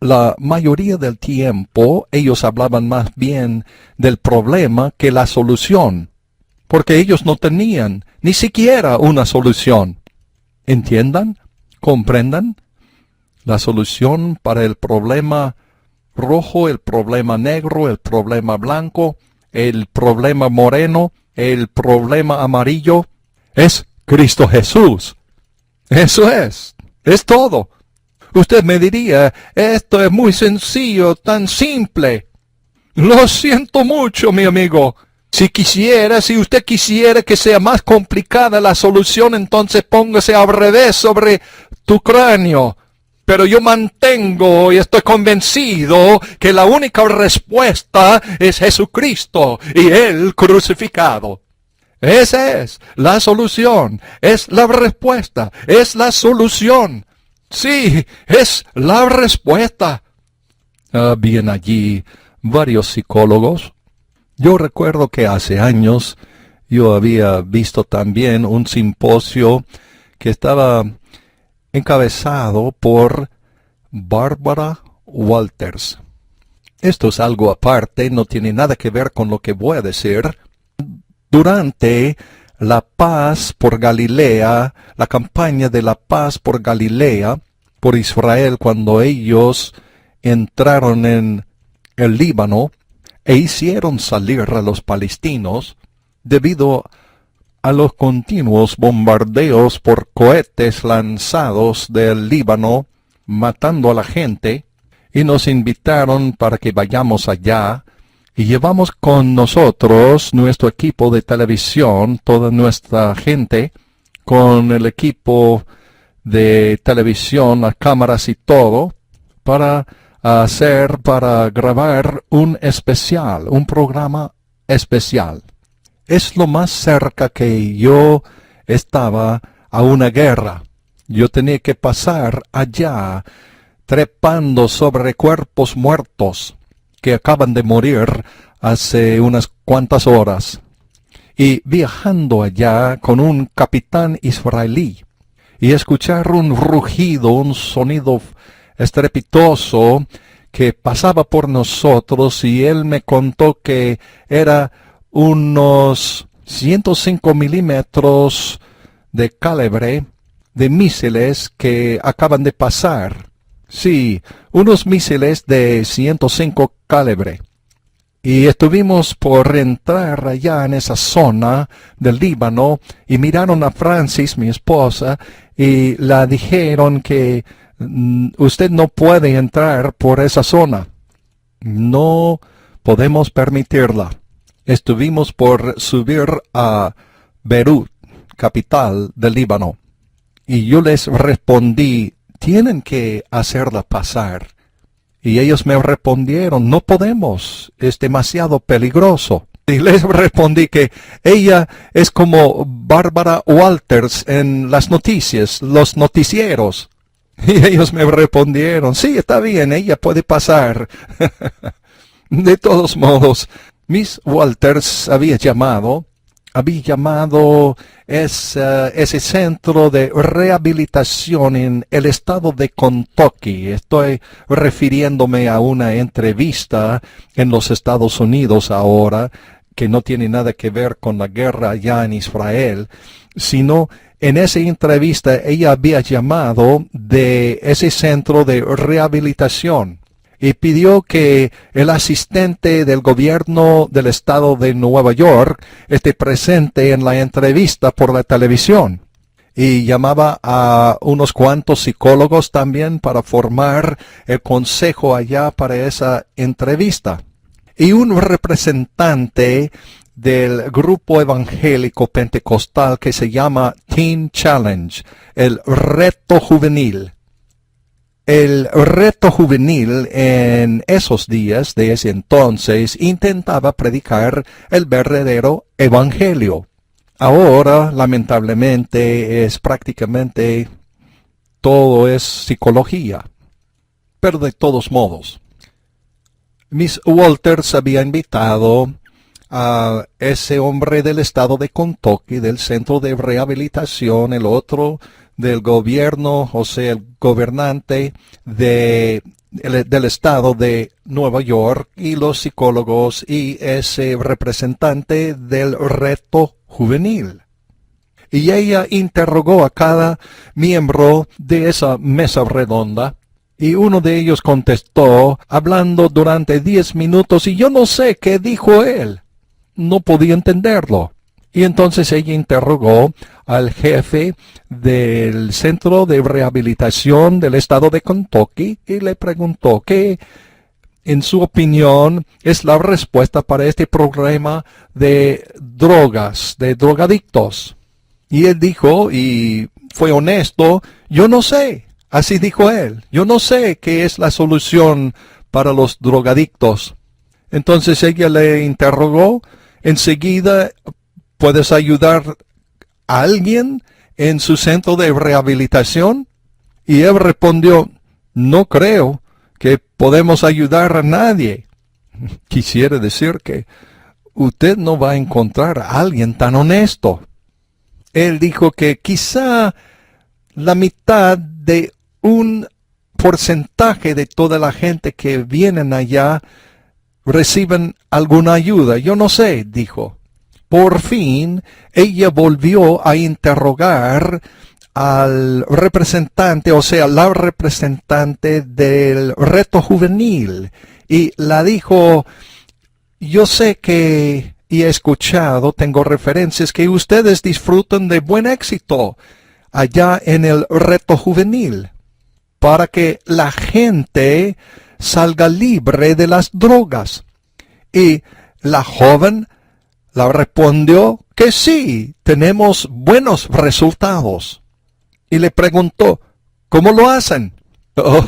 La mayoría del tiempo ellos hablaban más bien del problema que la solución, porque ellos no tenían ni siquiera una solución. ¿Entiendan? ¿Comprendan? La solución para el problema rojo, el problema negro, el problema blanco, el problema moreno, el problema amarillo, es Cristo Jesús. Eso es todo. Usted me diría, esto es muy sencillo, tan simple. Lo siento mucho, mi amigo. Si usted quisiera que sea más complicada la solución, entonces póngase al revés sobre tu cráneo. Pero yo mantengo y estoy convencido que la única respuesta es Jesucristo y Él crucificado. Esa es la solución, es la respuesta, es la solución. Sí, es la respuesta. Habían allí varios psicólogos. Yo recuerdo que hace años yo había visto también un simposio que estaba encabezado por Barbara Walters. Esto es algo aparte, no tiene nada que ver con lo que voy a decir. Durante la paz por Galilea, la campaña de la paz por Galilea, por Israel, cuando ellos entraron en el Líbano e hicieron salir a los palestinos, debido a los continuos bombardeos por cohetes lanzados del Líbano, matando a la gente, y nos invitaron para que vayamos allá, y llevamos con nosotros nuestro equipo de televisión, toda nuestra gente, con el equipo de televisión, las cámaras y todo, para grabar un especial, un programa especial. Es lo más cerca que yo estaba a una guerra. Yo tenía que pasar allá, trepando sobre cuerpos muertos que acaban de morir hace unas cuantas horas, y viajando allá con un capitán israelí, y escuchar un rugido, un sonido estrepitoso que pasaba por nosotros y él me contó que era unos 105 milímetros de calibre de misiles que acaban de pasar. Sí, unos misiles de 105 calibre. Y estuvimos por entrar allá en esa zona del Líbano y miraron a Francis, mi esposa, y la dijeron que usted no puede entrar por esa zona. No podemos permitirla. Estuvimos por subir a Beirut, capital del Líbano. Y yo les respondí, tienen que hacerla pasar. Y ellos me respondieron, no podemos, es demasiado peligroso. Y les respondí que ella es como Barbara Walters en las noticias, los noticieros. Y ellos me respondieron, sí, está bien, ella puede pasar. De todos modos, Miss Walters había llamado ese centro de rehabilitación en el estado de Kentucky. Estoy refiriéndome a una entrevista en los Estados Unidos ahora, que no tiene nada que ver con la guerra allá en Israel, sino en esa entrevista ella había llamado de ese centro de rehabilitación. Y pidió que el asistente del gobierno del estado de Nueva York esté presente en la entrevista por la televisión. Y llamaba a unos cuantos psicólogos también para formar el consejo allá para esa entrevista. Y un representante del grupo evangélico pentecostal que se llama Teen Challenge, el reto juvenil. El reto juvenil en esos días de ese entonces intentaba predicar el verdadero evangelio. Ahora, lamentablemente, es prácticamente todo es psicología. Pero de todos modos, Miss Walters había invitado a ese hombre del estado de Kentucky, del centro de rehabilitación, el otro del gobierno, o sea, el gobernante del estado de Nueva York, y los psicólogos y ese representante del reto juvenil. Y ella interrogó a cada miembro de esa mesa redonda, y uno de ellos contestó, hablando durante 10 minutos, y yo no sé qué dijo él. No podía entenderlo. Y entonces ella interrogó al jefe del centro de rehabilitación del estado de Kentucky y le preguntó qué, en su opinión, es la respuesta para este problema de drogas, de drogadictos. Y él dijo, y fue honesto, yo no sé. Así dijo él, yo no sé qué es la solución para los drogadictos. Entonces ella le interrogó, enseguida, ¿puedes ayudar a alguien en su centro de rehabilitación? Y él respondió, no creo que podemos ayudar a nadie. Quisiera decir que usted no va a encontrar a alguien tan honesto. Él dijo que quizá la mitad de un porcentaje de toda la gente que vienen allá reciben alguna ayuda. Yo no sé, dijo. Por fin, ella volvió a interrogar al representante, o sea, la representante del reto juvenil, y la dijo, yo sé que, y he escuchado, tengo referencias, que ustedes disfrutan de buen éxito allá en el reto juvenil, para que la gente salga libre de las drogas. Y la joven la respondió que sí, tenemos buenos resultados. Y le preguntó, ¿cómo lo hacen? Oh,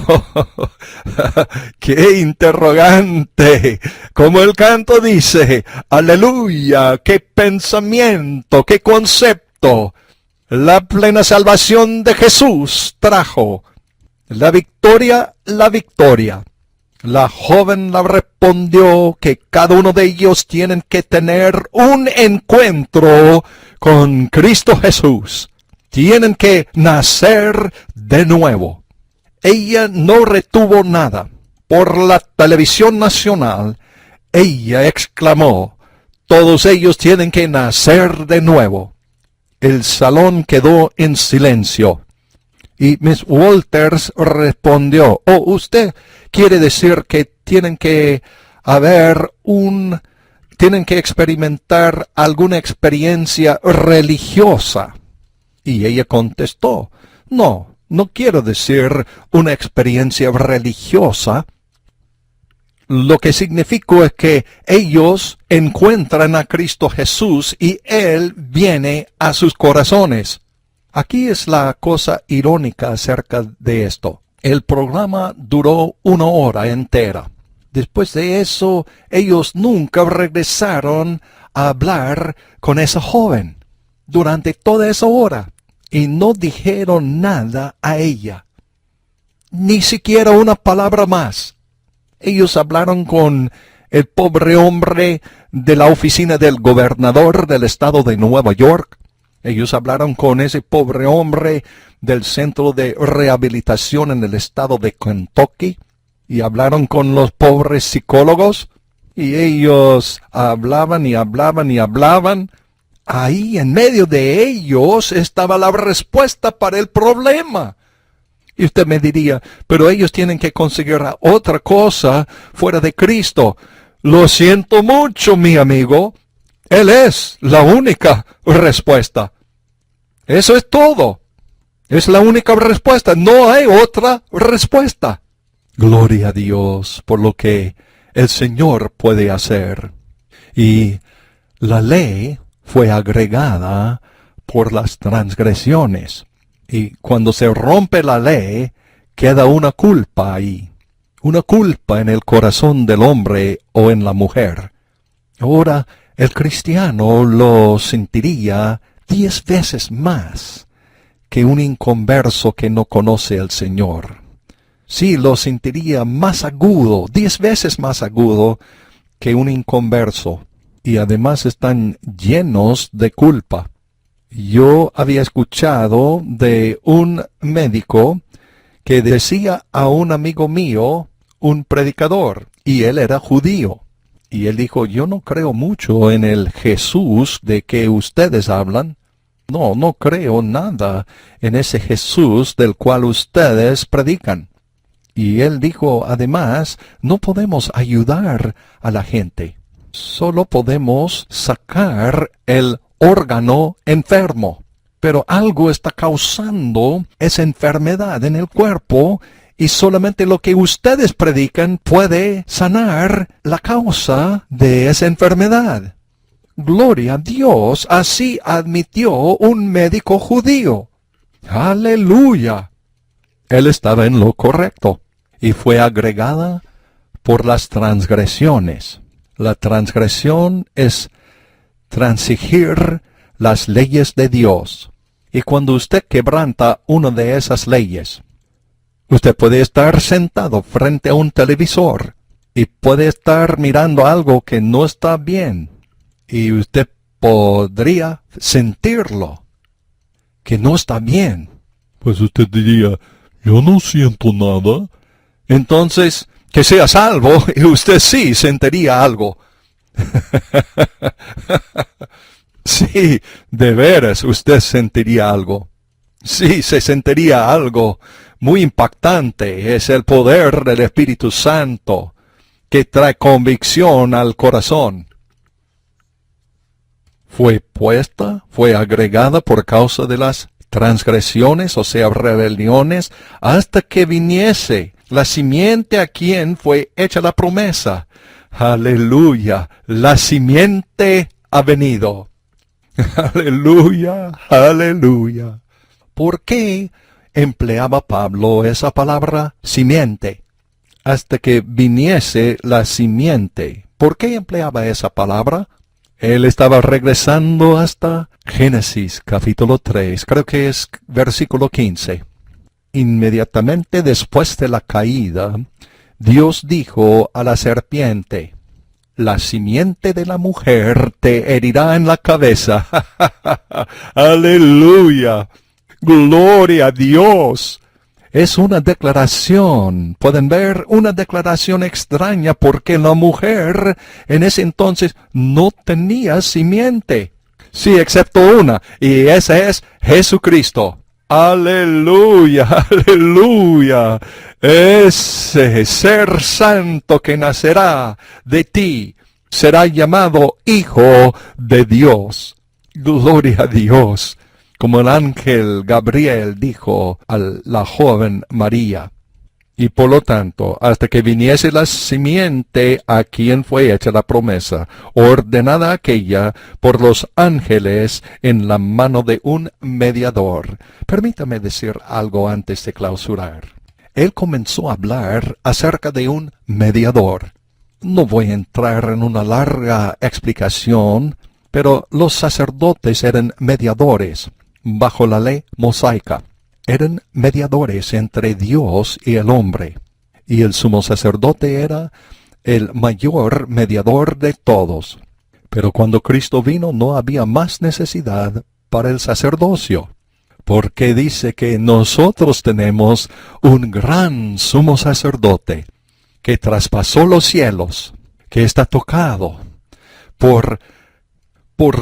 ¡qué interrogante! Como el canto dice, ¡aleluya! ¡Qué pensamiento! ¡Qué concepto! La plena salvación de Jesús trajo la victoria, la victoria. La joven la respondió que cada uno de ellos tienen que tener un encuentro con Cristo Jesús. Tienen que nacer de nuevo. Ella no retuvo nada. por la televisión nacional, ella exclamó: «Todos ellos tienen que nacer de nuevo». El salón quedó en silencio. Y Miss Walters respondió: «Oh, usted quiere decir que tienen que experimentar alguna experiencia religiosa». Y ella contestó: «No, no quiero decir una experiencia religiosa. Lo que significa es que ellos encuentran a Cristo Jesús y Él viene a sus corazones». Aquí es la cosa irónica acerca de esto. El programa duró 1 hora entera. Después de eso, ellos nunca regresaron a hablar con esa joven durante toda esa hora. Y no dijeron nada a ella. Ni siquiera una palabra más. Ellos hablaron con el pobre hombre de la oficina del gobernador del estado de Nueva York. Ellos hablaron con ese pobre hombre del centro de rehabilitación en el estado de Kentucky. Y hablaron con los pobres psicólogos. Y ellos hablaban y hablaban y hablaban. Ahí en medio de ellos estaba la respuesta para el problema. Y usted me diría: «Pero ellos tienen que conseguir otra cosa fuera de Cristo». Lo siento mucho, mi amigo. Él es la única respuesta. Eso es todo. Es la única respuesta. No hay otra respuesta. Gloria a Dios por lo que el Señor puede hacer. Y la ley fue agregada por las transgresiones. Y cuando se rompe la ley, queda una culpa ahí. Una culpa en el corazón del hombre o en la mujer. Ahora, el cristiano lo sentiría 10 veces más que un inconverso que no conoce al Señor. Sí, lo sentiría más agudo, 10 veces más agudo que un inconverso. Y además están llenos de culpa. Yo había escuchado de un médico que decía a un amigo mío, un predicador, y él era judío. Y él dijo: «Yo no creo mucho en el Jesús de que ustedes hablan. No creo nada en ese Jesús del cual ustedes predican». Y él dijo: «Además, no podemos ayudar a la gente. Solo podemos sacar el órgano enfermo. Pero algo está causando esa enfermedad en el cuerpo y solamente lo que ustedes predican puede sanar la causa de esa enfermedad». Gloria a Dios, así admitió un médico judío. ¡Aleluya! Él estaba en lo correcto y fue agregada por las transgresiones. La transgresión es transigir las leyes de Dios. Y cuando usted quebranta una de esas leyes, usted puede estar sentado frente a un televisor y puede estar mirando algo que no está bien. Y usted podría sentirlo, que no está bien. Pues usted diría: «Yo no siento nada». Entonces, que sea salvo y usted sí sentiría algo. Sí, de veras usted sentiría algo. Sí, se sentiría algo muy impactante. Es el poder del Espíritu Santo que trae convicción al corazón. Fue agregada por causa de las transgresiones, o sea, rebeliones, hasta que viniese la simiente a quien fue hecha la promesa. Aleluya, la simiente ha venido. Aleluya, aleluya. ¿Por qué empleaba Pablo esa palabra simiente? Hasta que viniese la simiente. ¿Por qué empleaba esa palabra? Él estaba regresando hasta Génesis capítulo 3, creo que es versículo 15. Inmediatamente después de la caída, Dios dijo a la serpiente: «La simiente de la mujer te herirá en la cabeza». ¡Aleluya! ¡Gloria a Dios! Es una declaración, pueden ver, una declaración extraña porque la mujer en ese entonces no tenía simiente. Sí, excepto una, y esa es Jesucristo. Aleluya, aleluya. Ese ser santo que nacerá de ti será llamado Hijo de Dios. Gloria a Dios. Como el ángel Gabriel dijo a la joven María. Y por lo tanto, hasta que viniese la simiente a quien fue hecha la promesa, ordenada aquella por los ángeles en la mano de un mediador. Permítame decir algo antes de clausurar. Él comenzó a hablar acerca de un mediador. No voy a entrar en una larga explicación, pero los sacerdotes eran mediadores bajo la ley mosaica. Eran mediadores entre Dios y el hombre, y el sumo sacerdote era el mayor mediador de todos. Pero cuando Cristo vino no había más necesidad para el sacerdocio, porque dice que nosotros tenemos un gran sumo sacerdote que traspasó los cielos, que está tocado por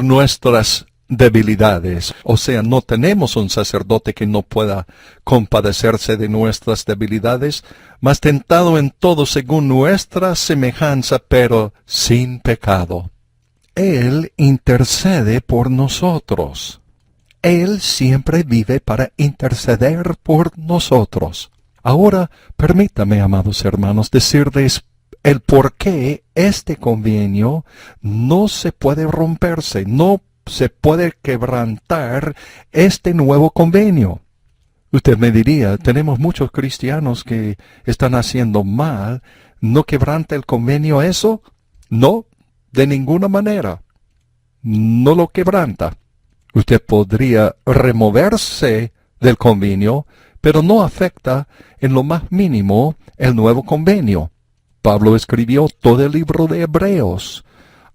nuestras debilidades. O sea, no tenemos un sacerdote que no pueda compadecerse de nuestras debilidades, mas tentado en todo según nuestra semejanza, pero sin pecado. Él intercede por nosotros. Él siempre vive para interceder por nosotros. Ahora, permítame, amados hermanos, decirles el por qué este convenio no se puede romperse, no se puede quebrantar este nuevo convenio. Usted me diría, tenemos muchos cristianos que están haciendo mal, ¿no quebranta el convenio eso? No, de ninguna manera. No lo quebranta. Usted podría removerse del convenio, pero no afecta en lo más mínimo el nuevo convenio. Pablo escribió todo el libro de Hebreos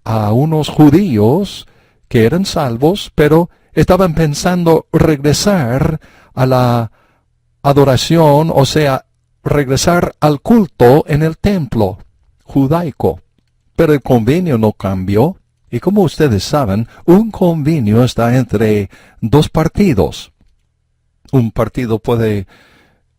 a unos judíos que eran salvos, pero estaban pensando regresar a la adoración, o sea, regresar al culto en el templo judaico. Pero el convenio no cambió, y como ustedes saben, un convenio está entre dos partidos. Un partido puede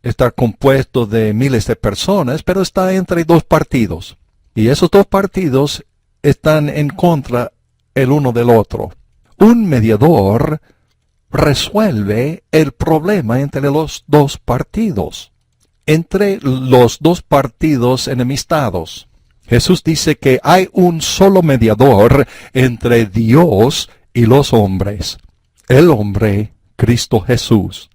estar compuesto de miles de personas, pero está entre dos partidos. Y esos dos partidos están en contra el uno del otro. Un mediador resuelve el problema entre los dos partidos, entre los dos partidos enemistados. Jesús dice que hay un solo mediador entre Dios y los hombres, el hombre Cristo Jesús.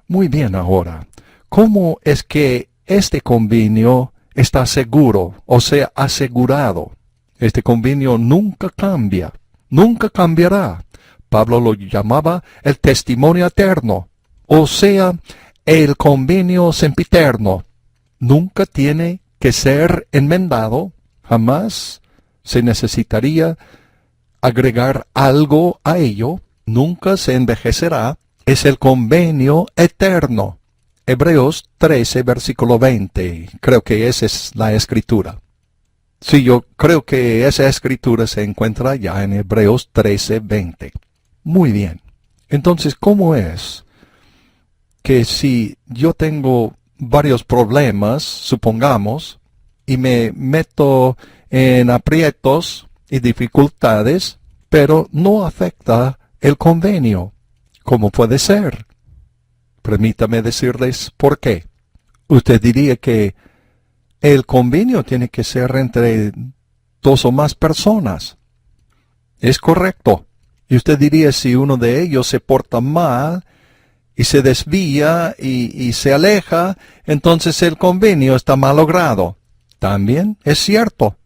Muy bien, ahora, ¿cómo es que este convenio está seguro, o sea, asegurado? Este convenio nunca cambia. Nunca cambiará. Pablo lo llamaba el testimonio eterno, o sea, el convenio sempiterno. Nunca tiene que ser enmendado, jamás se necesitaría agregar algo a ello, nunca se envejecerá, es el convenio eterno. Hebreos 13, versículo 20, creo que esa es la escritura. Sí, yo creo que esa escritura se encuentra ya en Hebreos 13, 20. Muy bien. Entonces, ¿cómo es que si yo tengo varios problemas, supongamos, y me meto en aprietos y dificultades, pero no afecta el convenio? ¿Cómo puede ser? Permítame decirles por qué. Usted diría que el convenio tiene que ser entre dos o más personas. Es correcto. Y usted diría, si uno de ellos se porta mal y se desvía y se aleja, entonces el convenio está mal logrado. También es cierto.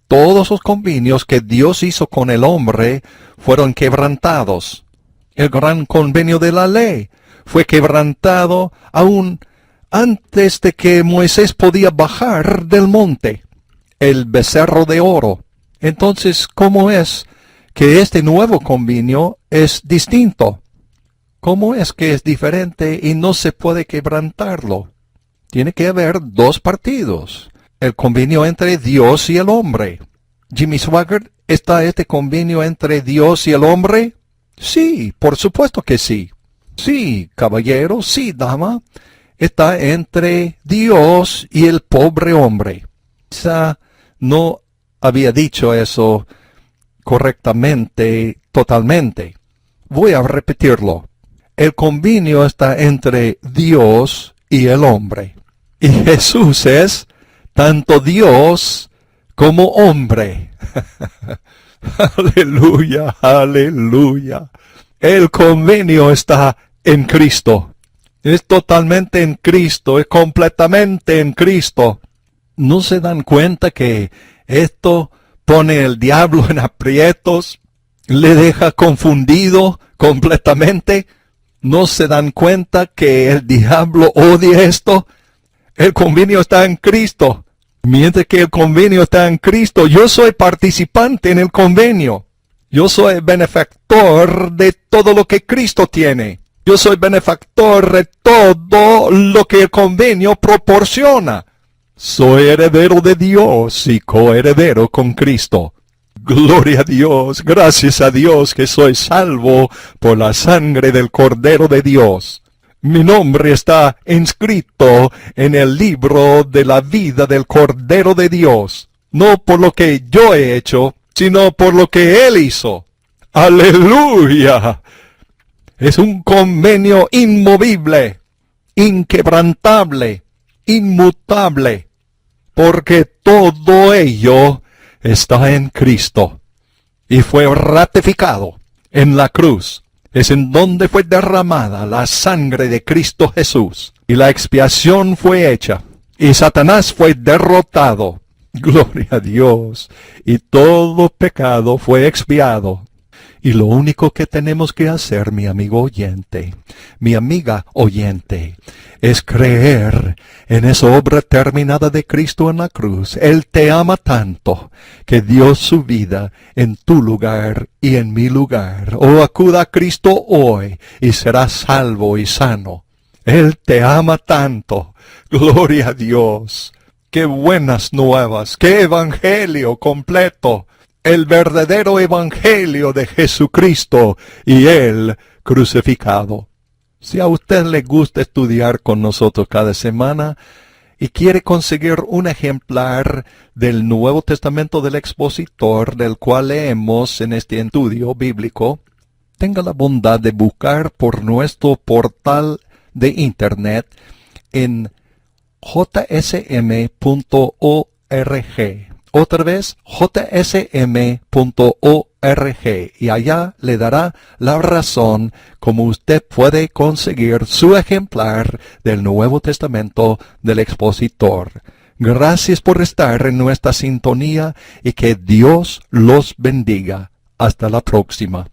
Todos los convenios que Dios hizo con el hombre fueron quebrantados. El gran convenio de la ley fue quebrantado aún antes de que Moisés podía bajar del monte, el becerro de oro. Entonces, ¿cómo es que este nuevo convenio es distinto? ¿Cómo es que es diferente y no se puede quebrantarlo? Tiene que haber dos partidos. El convenio entre Dios y el hombre. Jimmy Swaggart, ¿está este convenio entre Dios y el hombre? Sí, por supuesto que sí. Sí, caballero, sí, dama. Está entre Dios y el pobre hombre. Quizá no había dicho eso correctamente, totalmente. Voy a repetirlo. El convenio está entre Dios y el hombre. Y Jesús es tanto Dios como hombre. Aleluya, aleluya. El convenio está en Cristo. Es totalmente en Cristo, es completamente en Cristo. ¿No se dan cuenta que esto pone el diablo en aprietos? ¿Le deja confundido completamente? ¿No se dan cuenta que el diablo odia esto? El convenio está en Cristo. Mientras que el convenio está en Cristo, yo soy participante en el convenio. Yo soy benefactor de todo lo que Cristo tiene. Yo soy benefactor de todo lo que el convenio proporciona. Soy heredero de Dios y coheredero con Cristo. Gloria a Dios, gracias a Dios que soy salvo por la sangre del Cordero de Dios. Mi nombre está inscrito en el libro de la vida del Cordero de Dios, no por lo que yo he hecho, sino por lo que Él hizo. ¡Aleluya! Es un convenio inmovible, inquebrantable, inmutable, porque todo ello está en Cristo y fue ratificado en la cruz. Es en donde fue derramada la sangre de Cristo Jesús y la expiación fue hecha y Satanás fue derrotado. Gloria a Dios. Y todo pecado fue expiado. Y lo único que tenemos que hacer, mi amigo oyente, mi amiga oyente, es creer en esa obra terminada de Cristo en la cruz. Él te ama tanto que dio su vida en tu lugar y en mi lugar. Oh, acuda a Cristo hoy y serás salvo y sano. Él te ama tanto. Gloria a Dios. Qué buenas nuevas, qué evangelio completo. El verdadero evangelio de Jesucristo y Él crucificado. Si a usted le gusta estudiar con nosotros cada semana y quiere conseguir un ejemplar del Nuevo Testamento del Expositor, del cual leemos en este estudio bíblico, tenga la bondad de buscar por nuestro portal de internet en jsm.org. Otra vez, jsm.org, y allá le dará la razón como usted puede conseguir su ejemplar del Nuevo Testamento del Expositor. Gracias por estar en nuestra sintonía y que Dios los bendiga. Hasta la próxima.